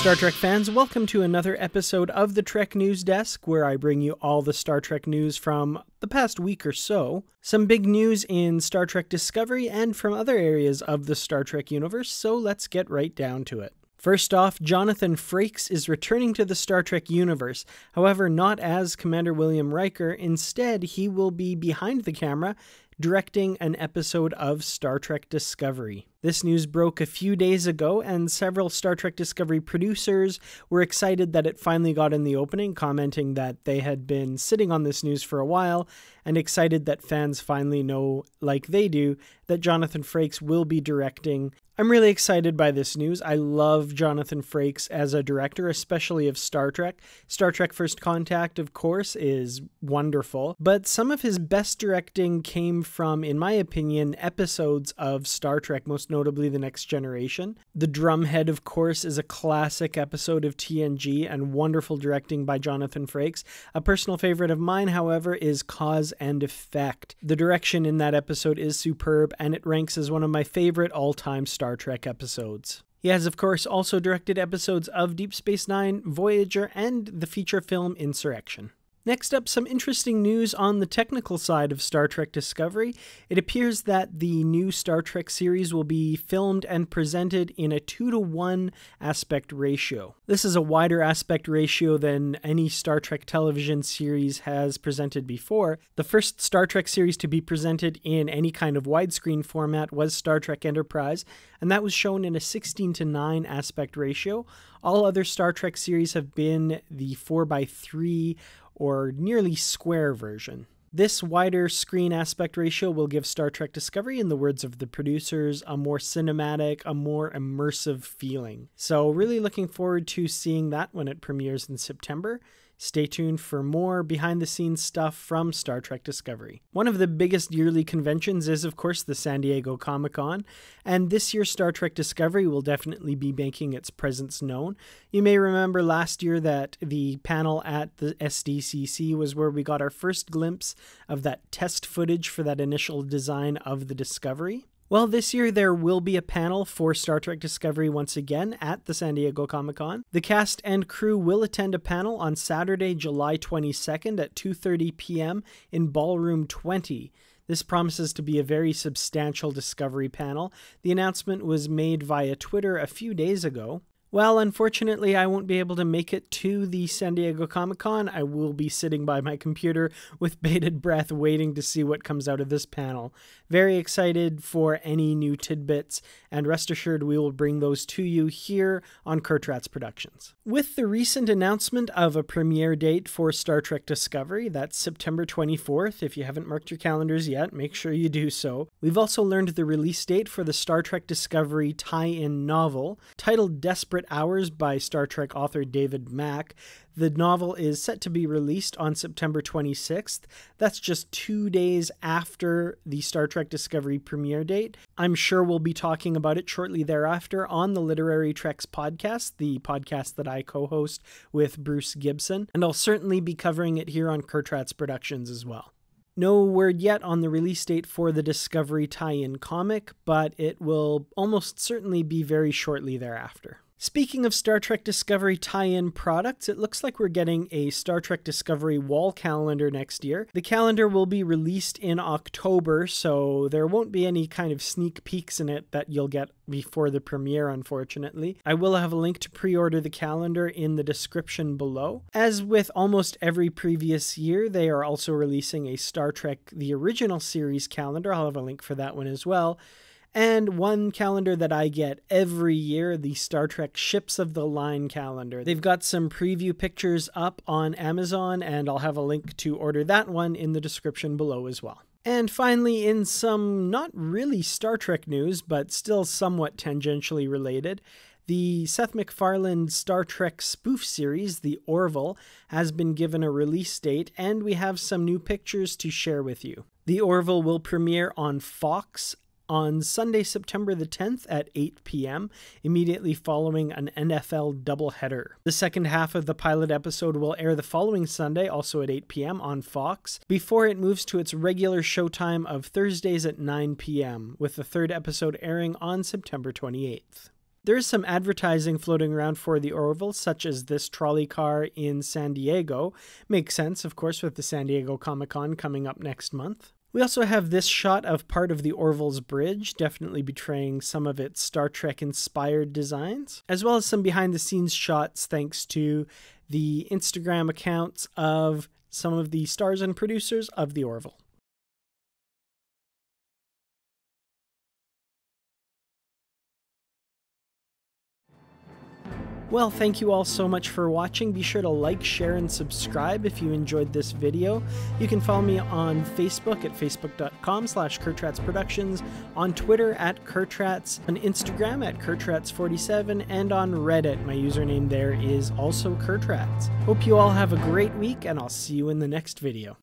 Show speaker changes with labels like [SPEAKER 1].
[SPEAKER 1] Star Trek fans, welcome to another episode of the Trek News Desk, where I bring you all the Star Trek news from the past week or so. Some big news in Star Trek Discovery and from other areas of the Star Trek universe, so let's get right down to it. First off, Jonathan Frakes is returning to the Star Trek universe, however not as Commander William Riker. Instead, he will be behind the camera, directing an episode of Star Trek Discovery. This news broke a few days ago, and several Star Trek Discovery producers were excited that it finally got in the opening, commenting that they had been sitting on this news for a while, and excited that fans finally know, like they do, that Jonathan Frakes will be directing. I'm really excited by this news. I love Jonathan Frakes as a director, especially of Star Trek. Star Trek First Contact, of course, is wonderful, but some of his best directing came from, in my opinion, episodes of Star Trek, most notably The Next Generation. The Drumhead, of course, is a classic episode of TNG and wonderful directing by Jonathan Frakes. A personal favorite of mine, however, is Cause and Effect. The direction in that episode is superb, and it ranks as one of my favorite all-time Star Trek episodes. He has, of course, also directed episodes of Deep Space Nine, Voyager, and the feature film Insurrection. Next up, some interesting news on the technical side of Star Trek Discovery. It appears that the new Star Trek series will be filmed and presented in a 2:1 aspect ratio. This is a wider aspect ratio than any Star Trek television series has presented before. The first Star Trek series to be presented in any kind of widescreen format was Star Trek Enterprise, and that was shown in a 16:9 aspect ratio. All other Star Trek series have been the 4:3 or nearly square version. This wider screen aspect ratio will give Star Trek Discovery, in the words of the producers, a more cinematic, a more immersive feeling. So really looking forward to seeing that when it premieres in September. Stay tuned for more behind-the-scenes stuff from Star Trek Discovery. One of the biggest yearly conventions is, of course, the San Diego ComicCon, and this year's Star Trek Discovery will definitely be making its presence known. You may remember last year that the panel at the SDCC was where we got our first glimpse of that test footage for that initial design of the Discovery. Well, this year there will be a panel for Star Trek Discovery once again at the San Diego Comic-Con. The cast and crew will attend a panel on Saturday, July 22nd at 2:30 p.m. in Ballroom 20. This promises to be a very substantial Discovery panel. The announcement was made via Twitter a few days ago. Well, unfortunately, I won't be able to make it to the San Diego Comic-Con. I will be sitting by my computer with bated breath waiting to see what comes out of this panel. Very excited for any new tidbits, and rest assured we will bring those to you here on Kertrats Productions. With the recent announcement of a premiere date for Star Trek Discovery, that's September 24th. If you haven't marked your calendars yet, make sure you do so. We've also learned the release date for the Star Trek Discovery tie-in novel, titled Desperate Hours by Star Trek author David Mack. The novel is set to be released on September 26th. That's just 2 days after the Star Trek Discovery premiere date. I'm sure we'll be talking about it shortly thereafter on the Literary Treks podcast, the podcast that I co-host with Bruce Gibson, and I'll certainly be covering it here on Kertrats Productions as well. No word yet on the release date for the Discovery tie-in comic, but it will almost certainly be very shortly thereafter. Speaking of Star Trek Discovery tie-in products, it looks like we're getting a Star Trek Discovery wall calendar next year. The calendar will be released in October, so there won't be any kind of sneak peeks in it that you'll get before the premiere, unfortunately. I will have a link to pre-order the calendar in the description below. As with almost every previous year, they are also releasing a Star Trek The Original Series calendar. I'll have a link for that one as well. And one calendar that I get every year, the Star Trek Ships of the Line calendar. They've got some preview pictures up on Amazon, and I'll have a link to order that one in the description below as well. And finally, in some not really Star Trek news, but still somewhat tangentially related, the Seth MacFarlane Star Trek spoof series, the Orville, has been given a release date, and we have some new pictures to share with you. The Orville will premiere on Fox on Sunday, September the 10th at 8 p.m., immediately following an NFL doubleheader. The second half of the pilot episode will air the following Sunday, also at 8 p.m. on Fox, before it moves to its regular showtime of Thursdays at 9 p.m., with the third episode airing on September 28th. There is some advertising floating around for the Orville, such as this trolley car in San Diego. Makes sense, of course, with the San Diego ComicCon coming up next month. We also have this shot of part of the Orville's bridge, definitely betraying some of its Star Trek-inspired designs, as well as some behind-the-scenes shots thanks to the Instagram accounts of some of the stars and producers of the Orville. Well, thank you all so much for watching. Be sure to like, share, and subscribe if you enjoyed this video. You can follow me on Facebook at facebook.com/KertratsProductions, on Twitter at Kertrats, on Instagram at Kertrats47, and on Reddit. My username there is also Kertrats. Hope you all have a great week, and I'll see you in the next video.